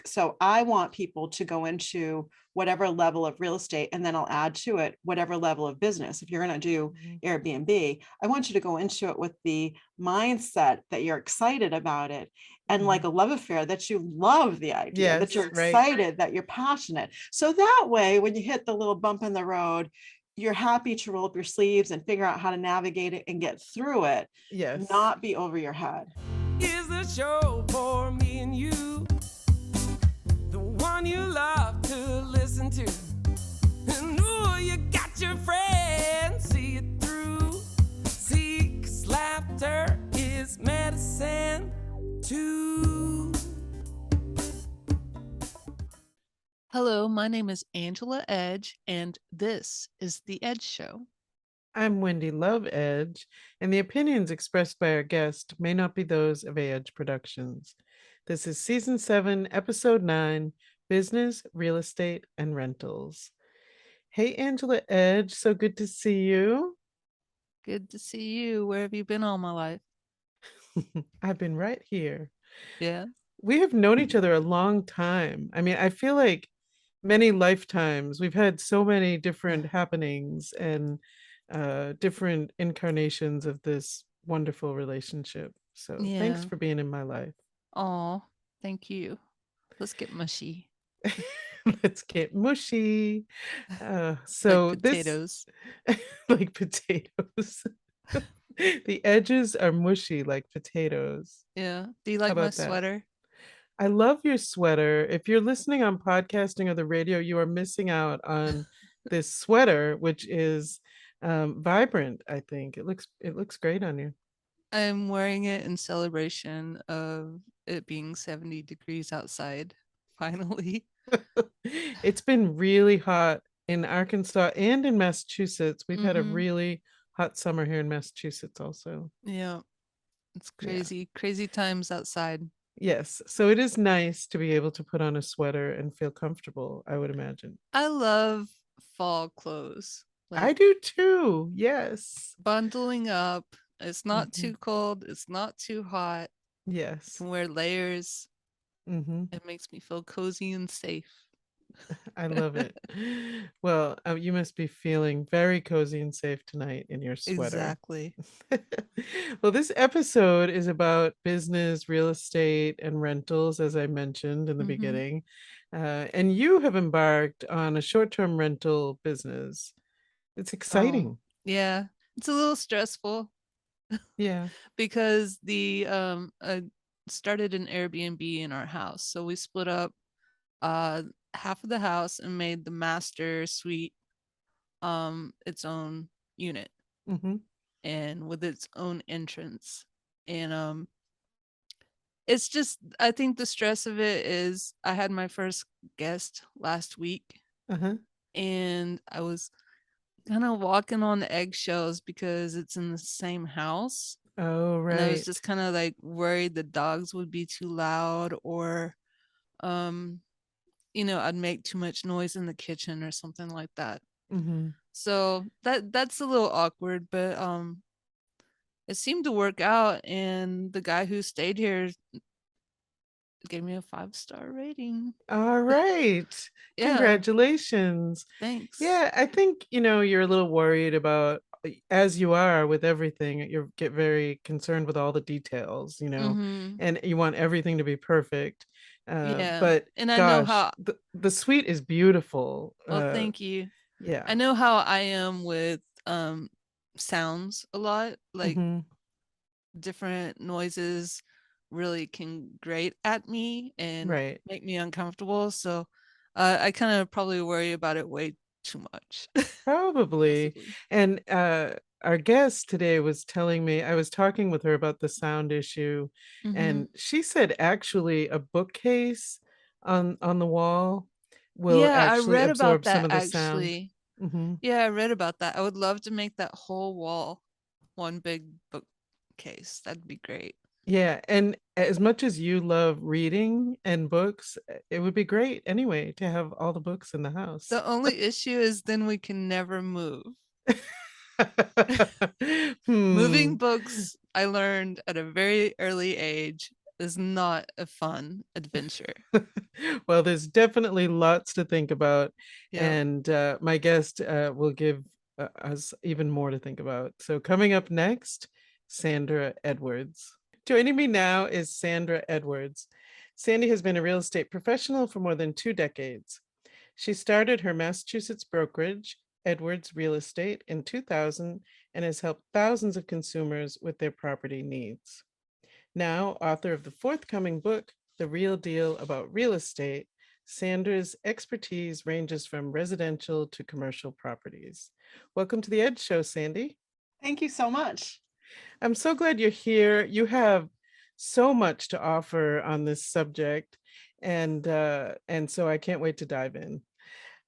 So I want people to go into whatever level of real estate, and then I'll add to it whatever level of business. If you're going to do Airbnb, I want you to go into it with the mindset that you're excited about it, and like a love affair, that you love the idea, that you're excited, that you're passionate. So that way, when you hit the little bump in the road, you're happy to roll up your sleeves and figure out how to navigate it and get through it, not be over your head. Is the show for me and you, the one you love to listen to, and ooh, you got your friends, see it through. See, 'cause laughter is medicine too. Hello, my name is Angela Edge, and this is The Edge Show. I'm Wendy Love Edge, and the opinions expressed by our guest may not be those of Edge Productions. This is Season 7, Episode 9, Business, Real Estate, and Rentals. Hey, Angela Edge, so good to see you. Good to see you. Where have you been all my life? I've been right here. Yeah. We have known each other a long time. I mean, I feel like many lifetimes. We've had so many different happenings and different incarnations of this wonderful relationship. So thanks for being in my life. Oh, thank you. Let's get mushy. Let's get mushy. So like potatoes. Like potatoes. The edges are mushy like potatoes. Yeah. Do you like my sweater? I love your sweater. If you're listening on podcasting or the radio, you are missing out on this sweater, which is vibrant. I think it looks great on you. I'm wearing it in celebration of it being 70 degrees outside. Finally. It's been really hot in Arkansas and in Massachusetts. We've had a really hot summer here in Massachusetts also. Yeah. It's crazy, crazy times outside. Yes. So it is nice to be able to put on a sweater and feel comfortable, I would imagine. I love fall clothes. Like, I do too. Yes. Bundling up. It's not too cold. It's not too hot. Yes. You can wear layers. It makes me feel cozy and safe. I love it. Well, you must be feeling very cozy and safe tonight in your sweater. Exactly. Well, this episode is about business, real estate, and rentals, as I mentioned in the beginning. And you have embarked on a short-term rental business. It's exciting. Oh, yeah. It's a little stressful. Yeah. Because I started an Airbnb in our house. So we split up half of the house and made the master suite its own unit and with its own entrance. And it's just, I think the stress of it is I had my first guest last week and I was kind of walking on the eggshells because it's in the same house. Oh, right. And I was just kind of like worried the dogs would be too loud or I'd make too much noise in the kitchen or something like that. So that's a little awkward, but it seemed to work out, and the guy who stayed here gave me a 5-star rating. All right. Congratulations. Thanks. Yeah, I think, you're a little worried about, as you are with everything, you get very concerned with all the details, and you want everything to be perfect. But and I know how the suite is beautiful. Well, thank you. Yeah. I know how I am with sounds a lot, like different noises really can grate at me and make me uncomfortable. So I kind of probably worry about it way too much. Probably. And our guest today was telling me, I was talking with her about the sound issue, and she said actually a bookcase on the wall will actually absorb some of the sound. Yeah, I read about that. I would love to make that whole wall one big bookcase. That'd be great. Yeah, and as much as you love reading and books, it would be great anyway to have all the books in the house. The only issue is then we can never move. Moving books, I learned at a very early age, is not a fun adventure. Well, there's definitely lots to think about, Yeah. and my guest will give us even more to think about. So, coming up next, Sandra Edwards. Joining me now is Sandra Edwards. Sandy has been a real estate professional for more than 2 decades. She started her Massachusetts brokerage, Edwards Real Estate, in 2000 and has helped thousands of consumers with their property needs. Now, author of the forthcoming book, The Real Deal About Real Estate, Sandra's expertise ranges from residential to commercial properties. Welcome to the Edge Show, Sandy. Thank you so much. I'm so glad you're here. You have so much to offer on this subject, and so I can't wait to dive in.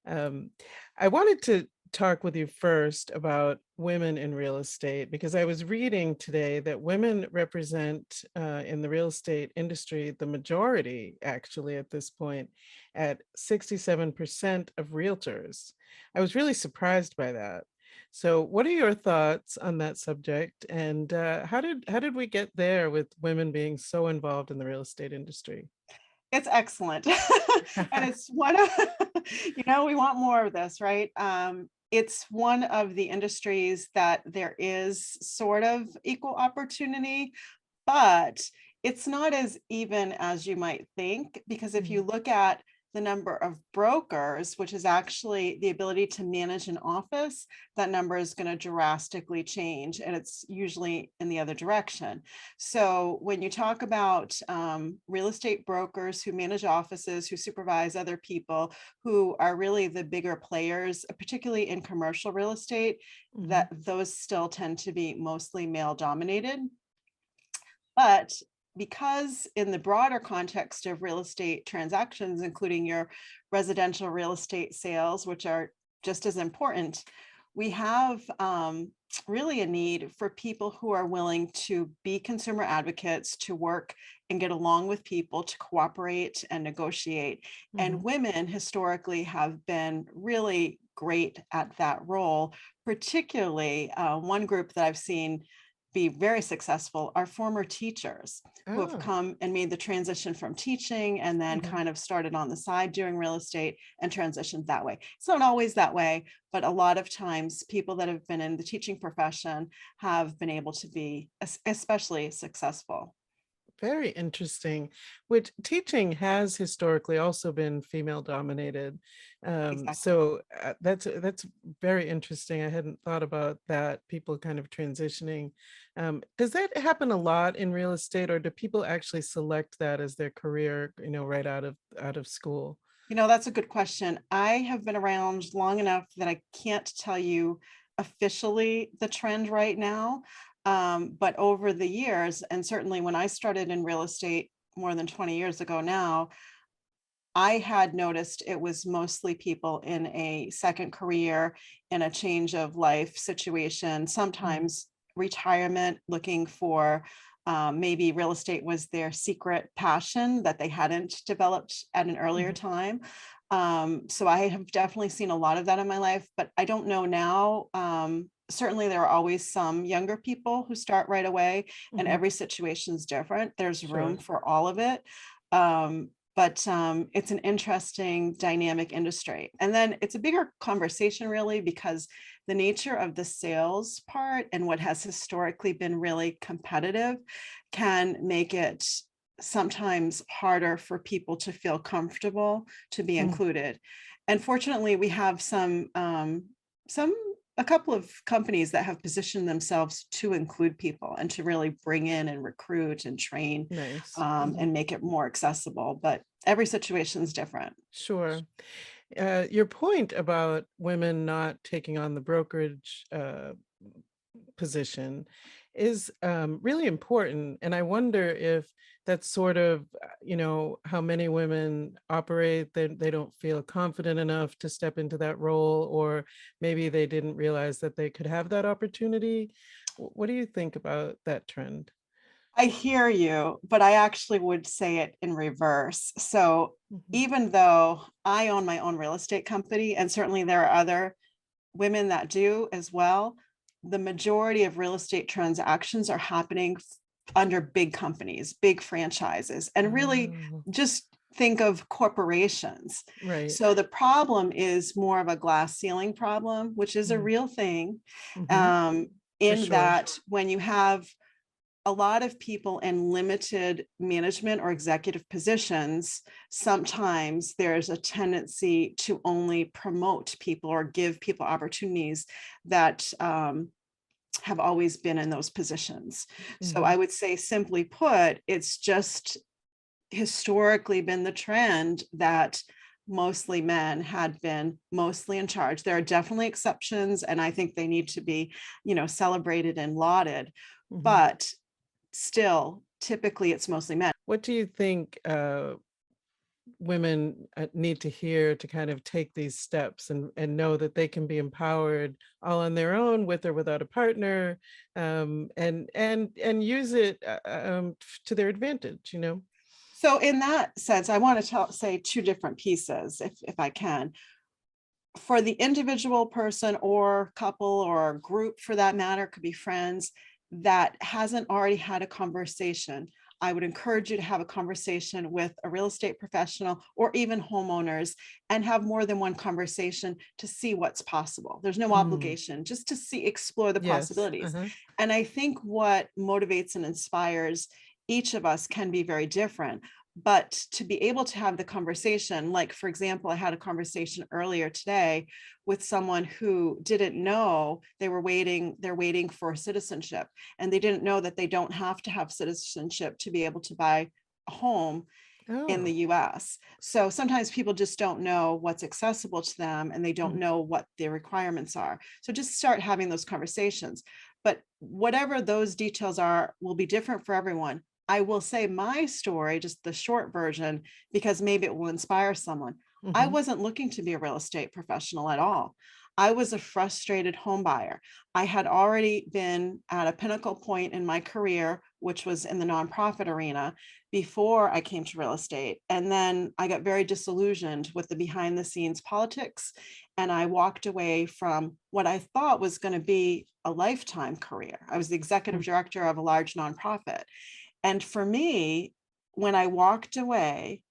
Um, I wanted to talk with you first about women in real estate because I was reading today that women represent in the real estate industry the majority, actually, at this point, at 67% of realtors. I was really surprised by that. So, what are your thoughts on that subject, and how did we get there with women being so involved in the real estate industry? It's excellent. And it's one of, we want more of this, right? It's one of the industries that there is sort of equal opportunity, but it's not as even as you might think, because if you look at the number of brokers, which is actually the ability to manage an office, that number is going to drastically change, and it's usually in the other direction. So when you talk about real estate brokers who manage offices, who supervise other people, who are really the bigger players, particularly in commercial real estate, that those still tend to be mostly male dominated. But because in the broader context of real estate transactions, including your residential real estate sales, which are just as important, we have really a need for people who are willing to be consumer advocates, to work and get along with people, to cooperate and negotiate. And women historically have been really great at that role, particularly one group that I've seen be very successful are former teachers who have come and made the transition from teaching and then kind of started on the side doing real estate and transitioned that way. It's not always that way, but a lot of times people that have been in the teaching profession have been able to be especially successful. Very interesting, which teaching has historically also been female dominated. Exactly. So that's very interesting. I hadn't thought about that, people kind of transitioning. Does that happen a lot in real estate, or do people actually select that as their career, right out of school? That's a good question. I have been around long enough that I can't tell you officially the trend right now. But over the years, and certainly when I started in real estate more than 20 years ago now, I had noticed it was mostly people in a second career, in a change of life situation, sometimes retirement, looking for maybe real estate was their secret passion that they hadn't developed at an earlier time. So I have definitely seen a lot of that in my life, but I don't know now. Certainly there are always some younger people who start right away, and every situation is different. There's room for all of it. But it's an interesting dynamic industry. And then it's a bigger conversation really, because the nature of the sales part and what has historically been really competitive can make it sometimes harder for people to feel comfortable to be included. And fortunately, we have a couple of companies that have positioned themselves to include people and to really bring in and recruit and train and make it more accessible. But every situation is different. Sure. Your point about women not taking on the brokerage position is really important. And I wonder if that's sort of, how many women operate. They don't feel confident enough to step into that role, or maybe they didn't realize that they could have that opportunity. What do you think about that trend? I hear you, but I actually would say it in reverse. So even though I own my own real estate company, and certainly there are other women that do as well, the majority of real estate transactions are happening under big companies, big franchises, and really Oh, just think of corporations. right. So the problem is more of a glass ceiling problem, which is a Mm. real thing, Mhm. in sure. that when you have a lot of people in limited management or executive positions, sometimes there's a tendency to only promote people or give people opportunities that have always been in those positions. So I Mhm. would say, simply put, it's just historically been the trend that mostly men had been mostly in charge. There are definitely exceptions, and I think they need to be, celebrated and lauded. Mhm. But still, typically it's mostly men. What do you think women need to hear to kind of take these steps and know that they can be empowered all on their own, with or without a partner, and use it to their advantage, So in that sense, I want to say two different pieces, if I can. For the individual person or couple or group, for that matter, could be friends, that hasn't already had a conversation, I would encourage you to have a conversation with a real estate professional or even homeowners, and have more than one conversation to see what's possible. There's no Mm. obligation, just to explore the Yes. possibilities. Uh-huh. And I think what motivates and inspires each of us can be very different. But to be able to have the conversation, like, for example, I had a conversation earlier today with someone who didn't know they're waiting for citizenship, and they didn't know that they don't have to have citizenship to be able to buy a home in the Oh. US. So sometimes people just don't know what's accessible to them, and they don't Mm. know what their requirements are. So just start having those conversations. But whatever those details are will be different for everyone. I will say my story, just the short version, because maybe it will inspire someone. I Mhm. wasn't looking to be a real estate professional at all. I was a frustrated home buyer. I had already been at a pinnacle point in my career, which was in the nonprofit arena, before I came to real estate. And then I got very disillusioned with the behind the scenes politics. And I walked away from what I thought was going to be a lifetime career. I was the executive Mm. director of a large nonprofit. And for me, when I walked away,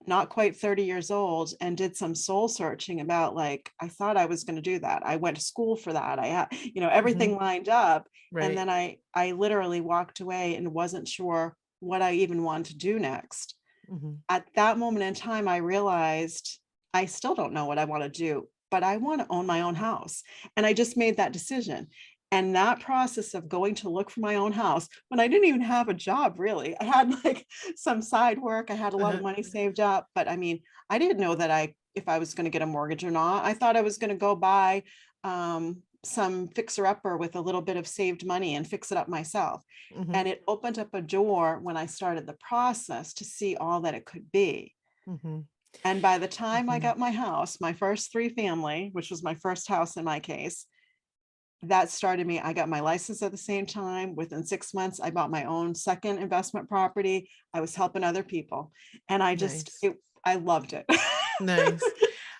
not quite 30 years old, and did some soul searching about, like, I thought I was going to do that. I went to school for that. I had, everything Mhm. lined up. And Right. then I literally walked away and wasn't sure what I even wanted to do next. Mhm. At that moment in time, I realized I still don't know what I want to do, but I want to own my own house. And I just made that decision. And that process of going to look for my own house, when I didn't even have a job, really, I had like some side work, I had a lot of Uh-huh. money saved up, but I mean, I didn't know that if I was going to get a mortgage or not. I thought I was going to go buy some fixer upper with a little bit of saved money and fix it up myself. Mhm. And it opened up a door when I started the process to see all that it could be. Mhm. And by the time I Mhm. got my house, my first 3-family, which was my first house in my case, that started me. I got my license at the same time. Within 6 months, I bought my own second investment property. I was helping other people. And Nice. I loved it. Nice.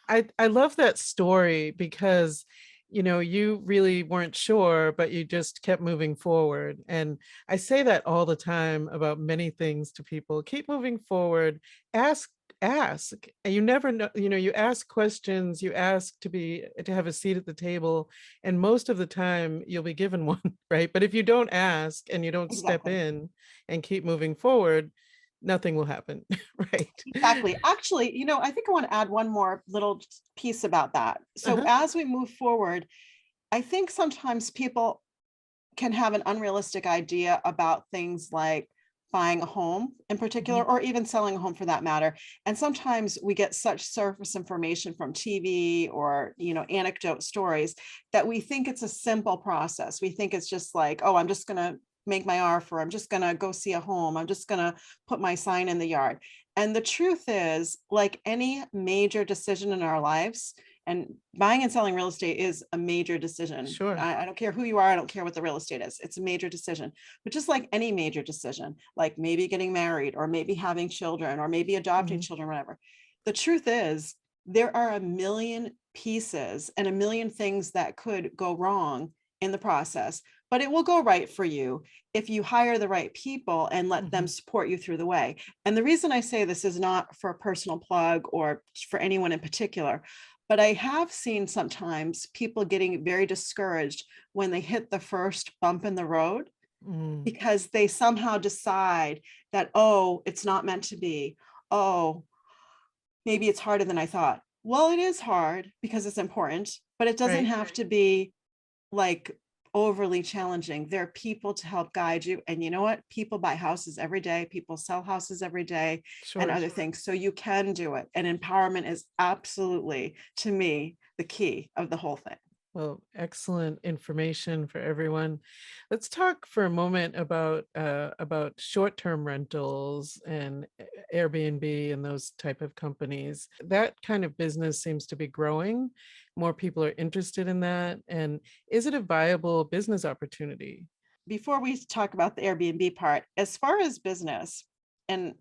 I love that story because you really weren't sure, but you just kept moving forward. And I say that all the time about many things to people. Keep moving forward. Ask, ask. And you never know, you ask questions, you ask to have a seat at the table, and most of the time you'll be given one, right? But if you don't ask and you don't step Exactly. in and keep moving forward, nothing will happen, right? Exactly. Actually, I think I want to add one more little piece about that. So Uh-huh. as we move forward, I think sometimes people can have an unrealistic idea about things like buying a home in particular, Mhm. or even selling a home for that matter. And sometimes we get such surface information from TV or, anecdote stories, that we think it's a simple process. We think it's just like, oh, I'm just going to make my offer. I'm just going to go see a home. I'm just going to put my sign in the yard. And the truth is, like any major decision in our lives, and buying and selling real estate is a major decision. Sure. I don't care who you are. I don't care what the real estate is. It's a major decision. But just like any major decision, like maybe getting married or maybe having children or maybe adopting Mhm. children, whatever, the truth is there are a million pieces and a million things that could go wrong in the process. but it will go right for you if you hire the right people and let them Mhm. support you through the way. And the reason I say this is not for a personal plug or for anyone in particular, but I have seen sometimes people getting very discouraged when they hit the first bump in the road Mm. because they somehow decide that, oh, it's not meant to be. Oh, maybe it's harder than I thought. Well, it is hard because it's important, but it doesn't Right. have to be like overly challenging. There are people to help guide you. And you know what? People buy houses every day, people sell houses every day and Sure. other things. So you can do it. And empowerment is absolutely, to me, the key of the whole thing. Well, excellent information for everyone. Let's talk for a moment about short-term rentals and Airbnb and those type of companies. That kind of business seems to be growing. More people are interested in that. And is it a viable business opportunity? Before we talk about the Airbnb part, as far as business, and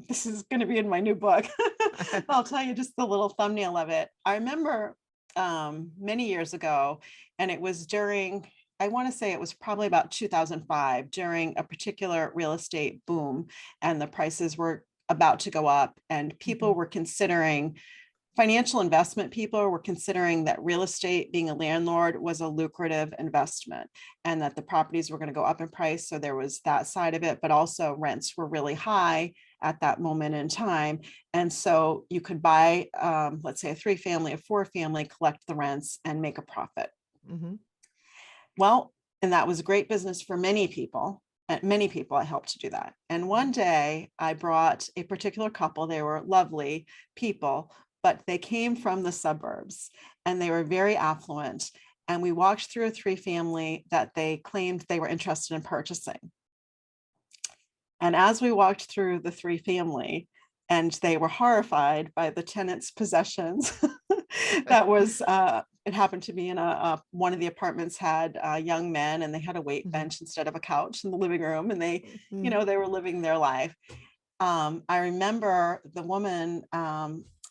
this is going to be in my new book, I'll tell you just the little thumbnail of it. I remember many years ago, and it was during, I want to say it was probably about 2005, during a particular real estate boom, and the prices were about to go up, and people were considering, financial investment people were considering that real estate, being a landlord, was a lucrative investment and that the properties were going to go up in price. So there was that side of it, but also rents were really high at that moment in time. And so you could buy, let's say a 3-family, a 4-family, collect the rents and make a profit. Mm-hmm. Well, and that was a great business for many people. And many people I helped to do that. And one day I brought a particular couple, they were lovely people, but they came from the suburbs and they were very affluent. And we walked through a 3-family that they claimed they were interested in purchasing. And as we walked through the 3-family, and they were horrified by the tenant's possessions, that was, it happened to be in one of the apartments had young men, and they had a weight bench instead of a couch in the living room, and they, you know, they were living their life. I remember the woman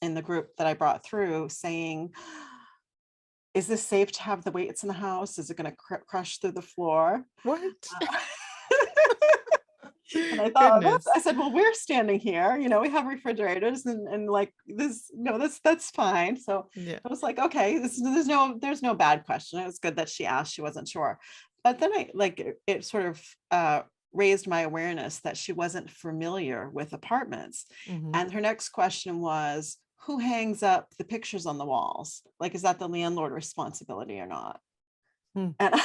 in the group that I brought through saying, is this safe to have the weights in the house? Is it going to crush through the floor? What? And I thought, Goodness. I said, well, we're standing here, you know, we have refrigerators and like this, no, that's fine. So Yeah. I was like, okay, there's no bad question. It was good that she asked, she wasn't sure. But then it sort of raised my awareness that she wasn't familiar with apartments. Mm-hmm. And her next question was, who hangs up the pictures on the walls? Like, is that the landlord responsibility or not? Hmm. And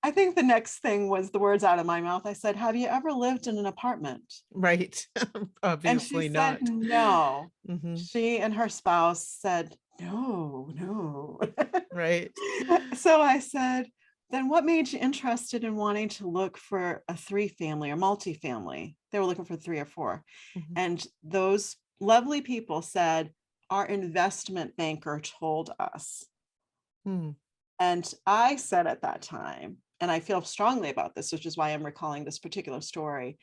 I think the next thing was the words out of my mouth. I said, have you ever lived in an apartment? Right. And she Obviously said, not. no. Mm-hmm. She and her spouse said, no. Right. So I said, then what made you interested in wanting to look for a 3-family or multifamily? They were looking for 3 or 4. Mm-hmm. And those lovely people said, our investment banker told us. Hmm. And I said at that time, and I feel strongly about this, which is why I'm recalling this particular story,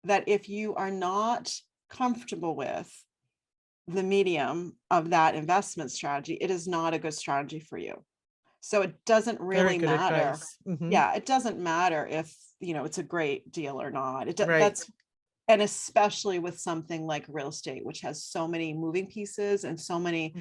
that if you are not comfortable with the medium of that investment strategy, it is not a good strategy for you. So it doesn't Very really good matter. advice. Mm-hmm. Yeah, it doesn't matter if, you know, it's a great deal or not. Right. That's, and especially with something like real estate, which has so many moving pieces and so many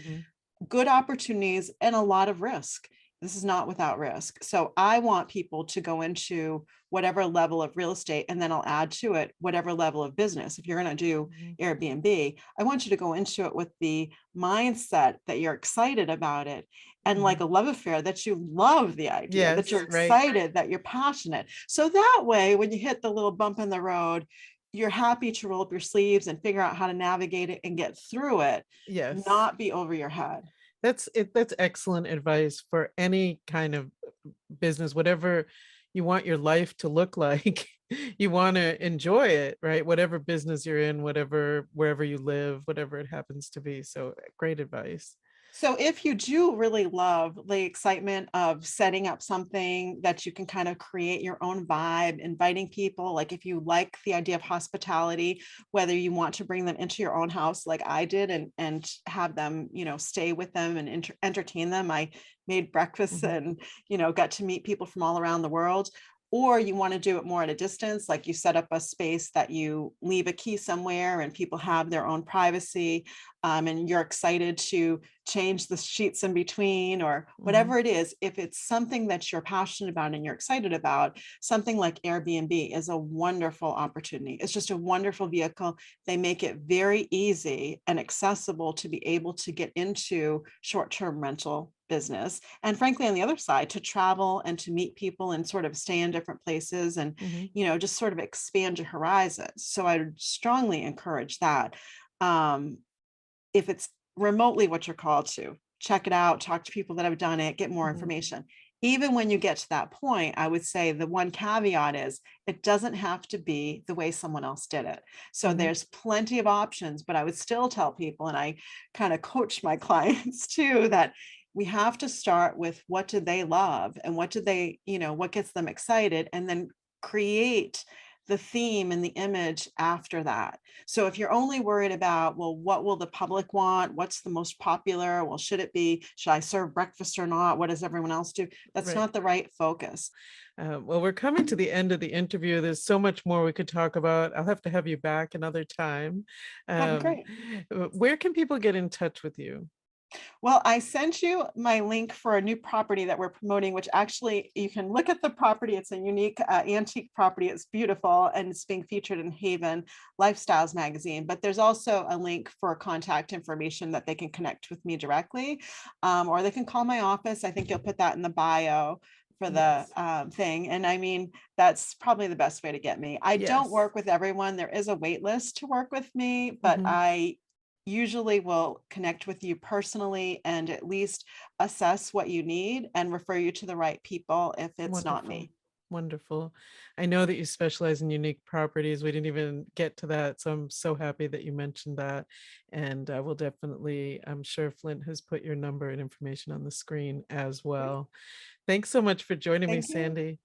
good opportunities and a lot of risk. This is not without risk. So I want people to go into whatever level of real estate, and then I'll add to it whatever level of business. If you're going to do Airbnb, I want you to go into it with the mindset that you're excited about it, and like a love affair, that you love the idea, that you're excited, that you're passionate. So that way, when you hit the little bump in the road, you're happy to roll up your sleeves and figure out how to navigate it and get through it. Yes. Not be over your head. That's it. That's excellent advice for any kind of business, whatever you want your life to look like. You want to enjoy it, right? Whatever business you're in, wherever you live, whatever it happens to be. So great advice. So if you do really love the excitement of setting up something that you can kind of create your own vibe, inviting people, like if you like the idea of hospitality, whether you want to bring them into your own house like I did and have them, stay with them and entertain them. I made breakfasts and, got to meet people from all around the world. Or you want to do it more at a distance, like you set up a space that you leave a key somewhere and people have their own privacy, and you're excited to change the sheets in between or whatever it is. If it's something that you're passionate about and you're excited about, something like Airbnb is a wonderful opportunity. It's just a wonderful vehicle. They make it very easy and accessible to be able to get into short-term rental business. And frankly, on the other side, to travel and to meet people and sort of stay in different places and, just sort of expand your horizons. So I would strongly encourage that. If it's remotely what you're called to, check it out, talk to people that have done it, get more information. Even when you get to that point, I would say the one caveat is it doesn't have to be the way someone else did it. So there's plenty of options, but I would still tell people, and I kind of coach my clients too, that we have to start with what do they love and what do they, what gets them excited, and then create the theme and the image after that. So if you're only worried about, well, what will the public want? What's the most popular? Well, should I serve breakfast or not? What does everyone else do? That's not the right focus. Well, we're coming to the end of the interview. There's so much more we could talk about. I'll have to have you back another time. That'd be great. Where can people get in touch with you? Well, I sent you my link for a new property that we're promoting, which actually you can look at the property. It's a unique antique property. It's beautiful and it's being featured in Haven Lifestyles magazine. But there's also a link for contact information that they can connect with me directly, or they can call my office. I think you'll put that in the bio for the thing. And I mean, that's probably the best way to get me. I don't work with everyone. There is a wait list to work with me, but I usually will connect with you personally and at least assess what you need and refer you to the right people if it's not me. Wonderful. I know that you specialize in unique properties. We didn't even get to that. So I'm so happy that you mentioned that. And I will definitely, I'm sure Flint has put your number and information on the screen as well. Thanks so much for joining me, Sandy.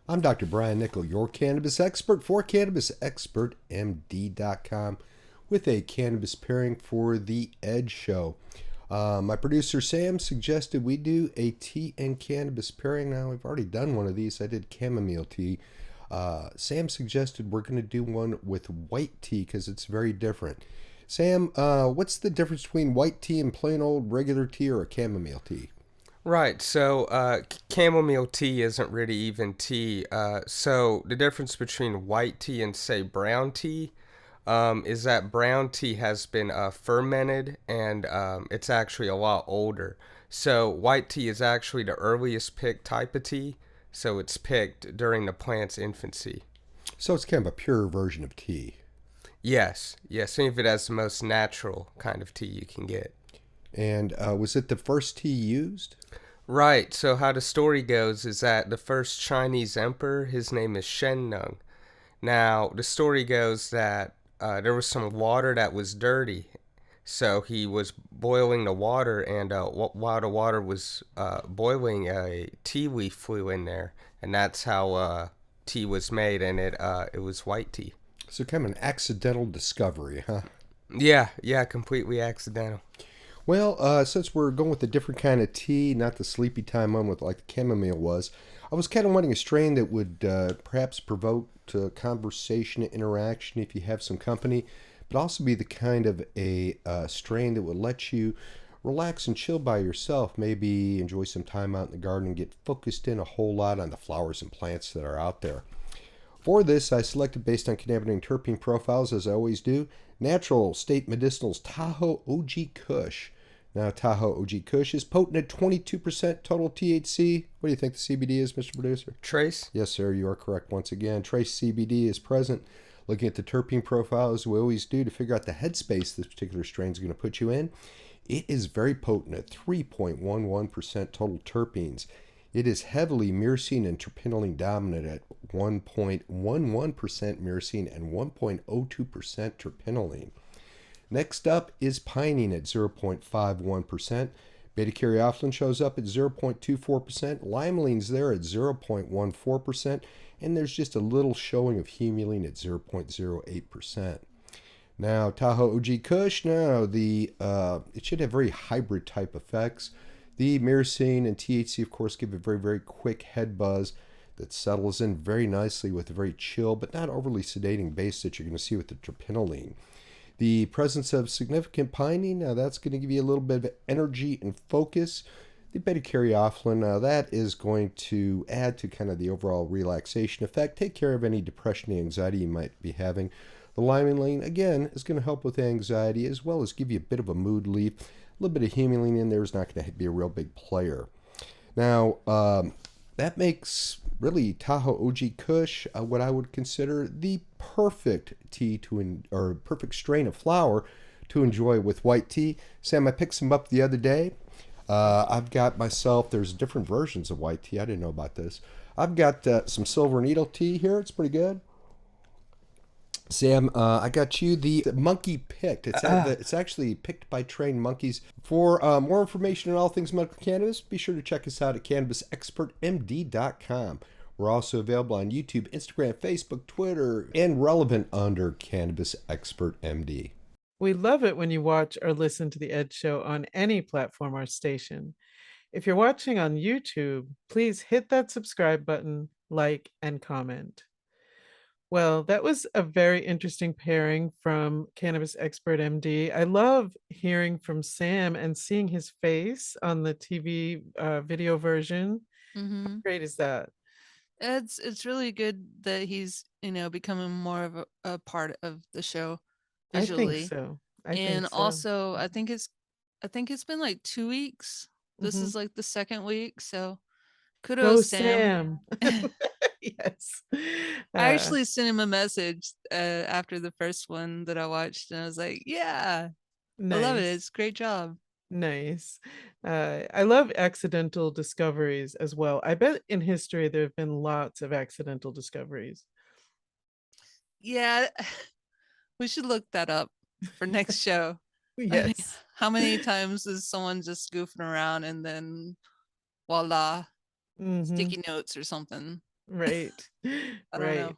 I'm Dr. Brian Nichol, your cannabis expert for CannabisExpertMD.com with a cannabis pairing for the Edge Show. My producer Sam suggested we do a tea and cannabis pairing. Now, we've already done one of these. I did chamomile tea. Sam suggested we're going to do one with white tea because it's very different. Sam, what's the difference between white tea and plain old regular tea or a chamomile tea? Right, so chamomile tea isn't really even tea. So the difference between white tea and, say, brown tea is that brown tea has been fermented and it's actually a lot older. So white tea is actually the earliest picked type of tea. So it's picked during the plant's infancy. So it's kind of a pure version of tea. Yes. Think of it as the most natural kind of tea you can get. And was it the first tea used? Right. So how the story goes is that the first Chinese emperor, his name is Shen Nung. Now, the story goes that there was some water that was dirty, so he was boiling the water, and while the water was boiling, a tea leaf flew in there, and that's how tea was made, and it was white tea. So kind of an accidental discovery, huh? Yeah, completely accidental. Well, since we're going with a different kind of tea, not the sleepy time one with like the chamomile was, I was kind of wanting a strain that would perhaps provoke conversation, interaction if you have some company, but also be the kind of a strain that would let you relax and chill by yourself, maybe enjoy some time out in the garden and get focused in a whole lot on the flowers and plants that are out there. For this, I selected, based on cannabinoid and terpene profiles, as I always do, Natural State Medicinal's Tahoe OG Kush. Now, Tahoe OG Kush is potent at 22% total THC. What do you think the CBD is, Mr. Producer? Trace? Yes, sir, you are correct once again. Trace CBD is present. Looking at the terpene profile, as we always do, to figure out the headspace this particular strain is going to put you in. It is very potent at 3.11% total terpenes. It is heavily myrcene and terpinolene dominant at 1.11% myrcene and 1.02% terpinolene. Next up is pinene at 0.51%. Beta caryophyllene shows up at 0.24%, limeline's there at 0.14%, and there's just a little showing of humulene at 0.08%. Now, Tahoe OG Kush, it should have very hybrid type effects. The myrcene and THC, of course, give a very, very quick head buzz that settles in very nicely with a very chill but not overly sedating base that you're going to see with the terpinolene. The presence of significant pinene, now that's going to give you a little bit of energy and focus. The beta caryophyllene, now that is going to add to kind of the overall relaxation effect, take care of any depression and anxiety you might be having. The limonene, again, is going to help with anxiety as well as give you a bit of a mood relief. A little bit of humulene in there is not going to be a real big player. Now, that makes really Tahoe OG Kush what I would consider the perfect tea or perfect strain of flower to enjoy with white tea. Sam, I picked some up the other day. I've got myself, there's different versions of white tea. I didn't know about this. I've got some silver needle tea here. It's pretty good. Sam, I got you the monkey picked. It's actually picked by trained monkeys. For more information on all things medical cannabis, be sure to check us out at cannabisexpertmd.com. We're also available on YouTube, Instagram, Facebook, Twitter, and relevant under Cannabis Expert MD. We love it when you watch or listen to The Ed Show on any platform or station. If you're watching on YouTube, please hit that subscribe button, like, and comment. Well, that was a very interesting pairing from Cannabis Expert MD. I love hearing from Sam and seeing his face on the TV video version. Mm-hmm. How great is that? It's really good that he's becoming more of a part of the show visually. I think so. Also, I think it's been like 2 weeks. This is like the second week, so kudos, Go Sam. Yes. I actually sent him a message after the first one that I watched, and I was like, "Yeah, nice. I love it. It's a great job." Nice. I love accidental discoveries as well. I bet in history there have been lots of accidental discoveries. Yeah, we should look that up for next show. Yes. I mean, how many times is someone just goofing around and then voila, sticky notes or something? Right. I don't know.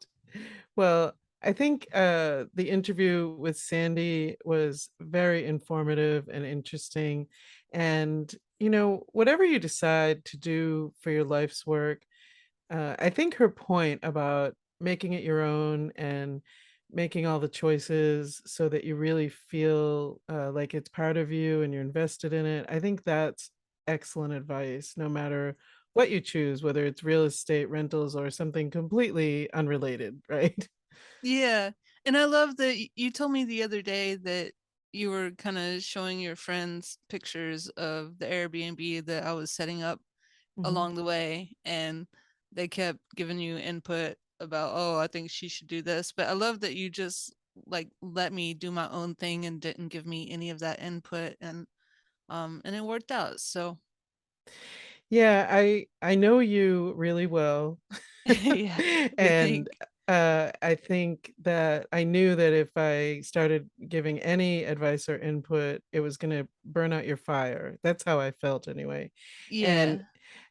Well, I think the interview with Sandy was very informative and interesting. And, whatever you decide to do for your life's work, I think her point about making it your own and making all the choices so that you really feel like it's part of you and you're invested in it, I think that's excellent advice, no matter what you choose, whether it's real estate, rentals, or something completely unrelated, right? Yeah. And I love that you told me the other day that you were kind of showing your friends pictures of the Airbnb that I was setting up along the way, and they kept giving you input about, oh, I think she should do this. But I love that you just like let me do my own thing and didn't give me any of that input, and it worked out. So yeah, I know you really well. yeah, And I think that I knew that if I started giving any advice or input, it was going to burn out your fire. That's how I felt anyway. yeah,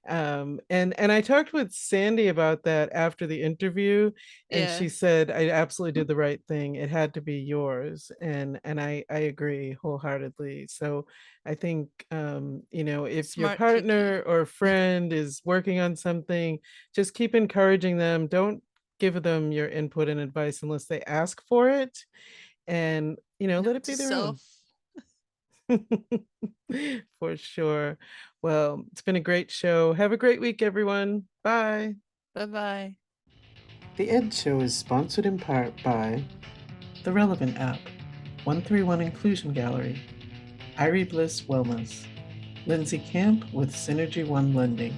And I talked with Sandy about that after the interview, and yeah. she said I absolutely did the right thing. It had to be yours, and I agree wholeheartedly. So I think if your Smart partner cookie. or friend is working on something, just keep encouraging them. Don't give them your input and advice unless they ask for it, and let Note it to be their own. self. For sure. Well, it's been a great show. Have a great week, everyone. Bye. Bye-bye. The Ed Show is sponsored in part by the Relevant app, 131 Inclusion Gallery, Irie Bliss Wellness, Lindsay Camp with Synergy One Lending,